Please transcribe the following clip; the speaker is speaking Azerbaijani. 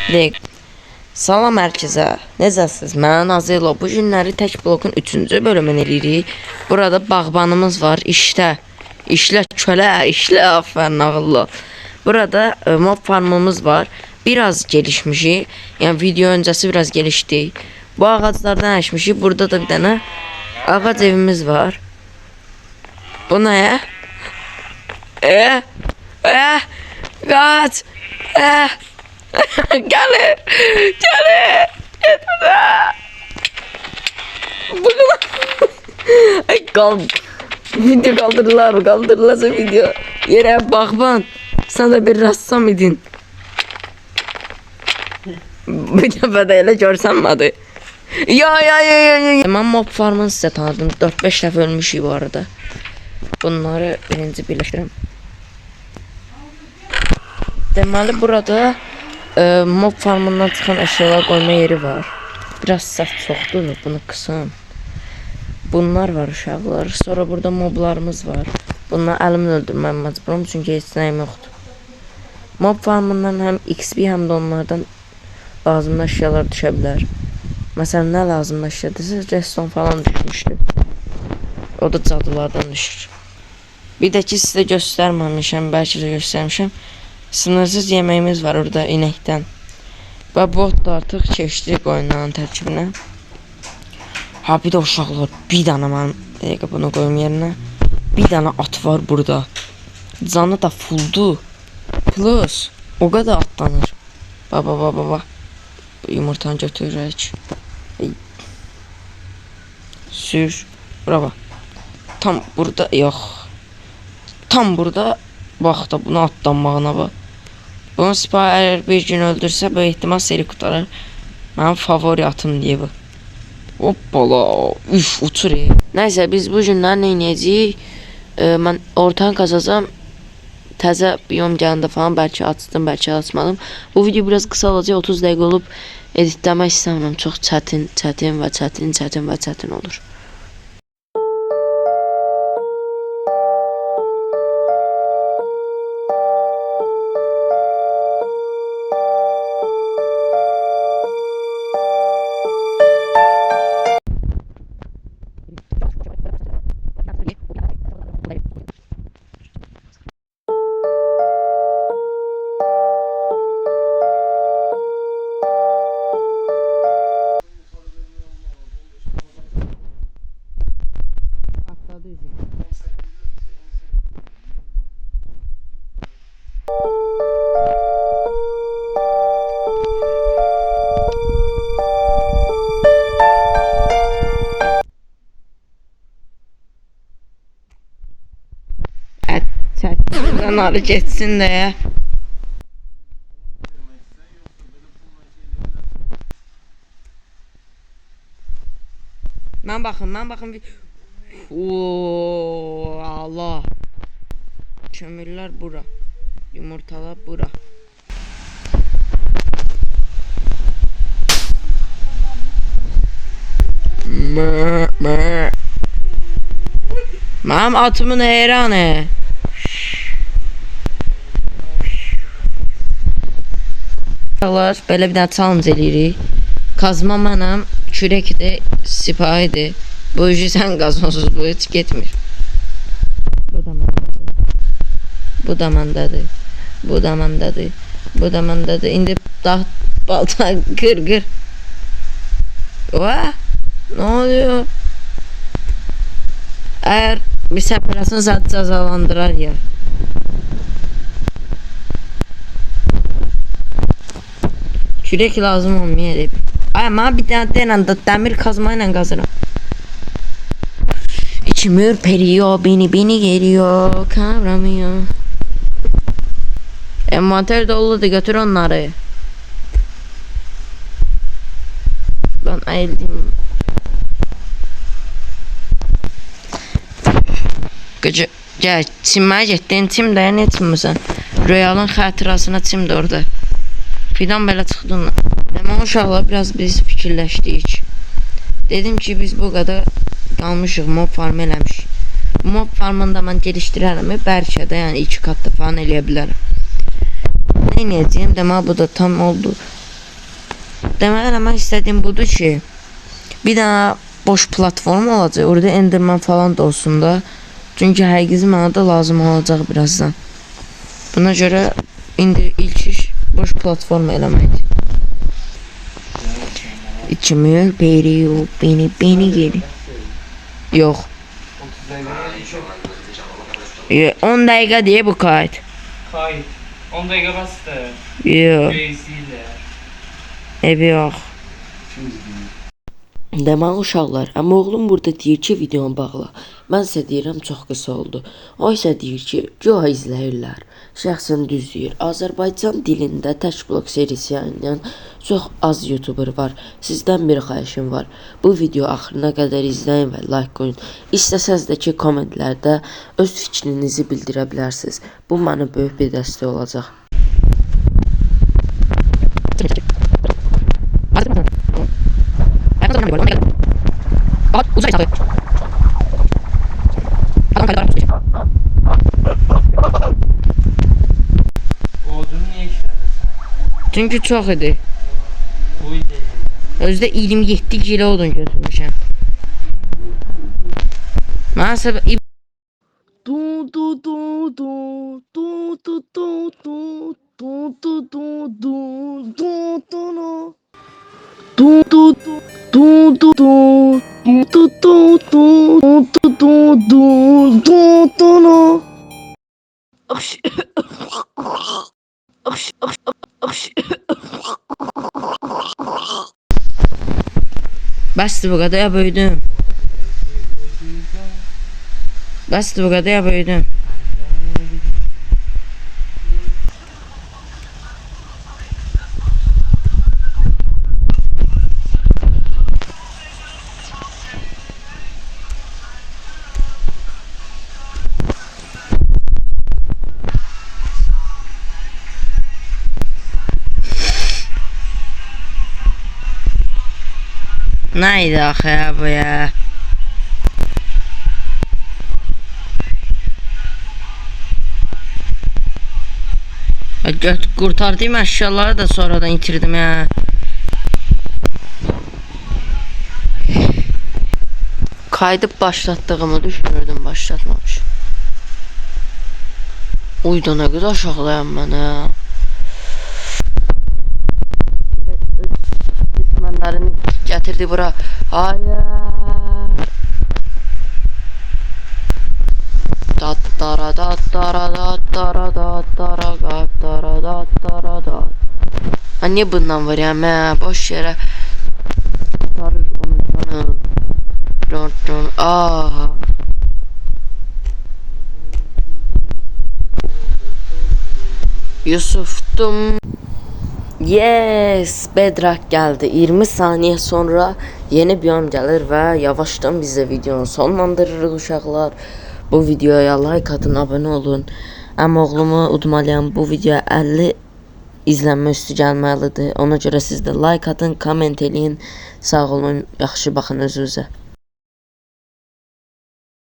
Direkt. Salam herkese. Necəsiz? Mən Azelo. Bu günləri tək blokun 3-cü bölümünü eləyirik. Burada bağbanımız var. İşlə kölə, işlə afərin ağıllı. Burada mob farmımız var. Biraz gelişmişik. Yəni video öncəsi biraz gelişdik. Bu ağaclardan əşmişik. Burada da bir dənə ağac evimiz var. Bu nə? Kaç! Gelir! Gelir! Bugün... Ay video kaldırırlarsa video. Yere bakman. Sen de bir ressam idin. Bir defa da elə görsənmədi. Ya. Mən mob farmını sizə tanıdım. 4-5 dəfə ölmüşük bu arada. Bunları birinci birləşdirəm. Deməli burada mob farmından çıxan əşyalar qoyma yeri var. Biraz səs çoxdur, bunu qısın. Bunlar var uşaqlar. Sonra burada moblarımız var. Bunlar əlimlə öldürməm məcburum çünki heç nəyim yoxdur. Mob farmından həm XP həm də onlardan lazımlı əşyalar düşə bilər. Məsələn nə lazımlı əşyadır? Redstone falan düşmüşdü. O da cadılardan düşür. Bir də ki sizə göstərməmişəm, bəlkə də göstərmişəm. Sınırsız yeməyimiz var orada inəkdən. Və bot da artıq keçdi oyunların tərkibinə. Ha bir də uşaqlar, bir dənə mən dəqiqə bunu qoyum yerinə. Bir dənə at var burada. Canı da fulldu. Plus o qədər atlanır. Baba. Yumurtanı götürək. Sür. Bravo. Tam burada yox. Tam burada bax da bunu atlanmağına bax. Bunu Spire bir gün öldürsə bu ehtimal seri qurtarır. Mənim favori atım deyə bu. Hoppala. Üf uçur. Nəysə biz bu günlər nə edəcəyik? Mən ortadan qazacağam. Təzə biyom gəlində falan bəlkə açdım, bəlkə açmadım. Bu video biraz qısa olacaq, 30 dəqiqə olub editləmək istəmirəm. Çox çətin olur. Çəkdən arı geçsin də. Mən baxın. Ooo Allah. Kömürlər bura. Yumurtalar bura. Mənim atımın heyranı. Belə bir dənə challenge eləyirik. Kazma mənəm, kürək də sipahidir. Bu işi sən qazonsuz, bu heç getmir. Bu da məndədir. İndi balta qır. Oha, nə oluyor? Əgər bir səpələsin zat cəzalandırar ya. Kürək lazım olmayacaq. Ay, mənə bir dənə dəmir kazma ilə qazıram. İçim ürperiyor, beni geliyor, kavramıyor. Envanter doludur, götür onları. Ben ayıldım. Gəl, çimməyə getdin, çim də, nə çimmirsən? Royalın xətirasına çim də orada. Fidan belə çıxdı onunla. Demək uşaqlar biraz biz fikirləşdik. Dedim ki biz bu qədər qalmışıq, mob farm eləmişik. Mob farmında mən gelişdirərəm, bəlkə də yəni 2 katda falan eləyə bilərəm. Nə edəcəyim? Demək bu da tam oldu. Demək eləmək istədiyim budur ki, bir dənə boş platform olacaq. Orada Enderman falan da olsun da. Çünki həqiqi mənə də lazım olacaq birazdan. Buna görə indi ilk iş boş platform eləməkdir. İçimi veriyor, beni geri. Yox. 10 dəqiqə deyə bu kayıt. Kayıt. 10 dakika bastı. Yox. Beysiyle. Ev yox. Deməli uşaqlar, amma oğlum burada deyir ki, videonu bağla. Mən isə deyirəm çox qısa oldu. O isə deyir ki, güya izləyirlər. Şəxsən düz deyir. Azərbaycan dilində tək blok serisi yayınlayan çox az YouTuber var. Sizdən bir xahişim var. Bu video axırına qədər izləyin və like qoyun. İstəsəz də ki, kommentlərdə öz fikrinizi bildirə bilərsiniz. Bu mənə böyük bir dəstək olacaq. Odunu niye işledin sen? Çünki çox idi. Bu ideyi. Özdə 27 kilo odun götürmüşəm. Mənsə bəsdir bu qədər ya böyüdüm. Bəsdir bu qədər ya böyüdüm. Neydi axı ya bu ya? Qurtardığım əşyaları da sonradan itirdim ya. Kaydıb başlatdığımı düşünürdüm, başlatmamış. Uyda nə qədər aşağılayam mən ya. Düşmənlərini gətirdi bura. Hayır. Ha niye bundan var ya? Boş yere sarır onu canı. Aa. Yusuf'tum. Yes, Bedrock gəldi. 20 saniyə sonra yeni biyom gəlir və yavaşdan biz də videonu sonlandırırıq uşaqlar. Bu videoya like atın, abunə olun. Amma oğlumu udmalıyam. Bu videoya 50 izlənmə üstü gəlməlidir. Ona görə siz də like atın, komment eləyin. Sağ olun, yaxşı baxın özünüzə.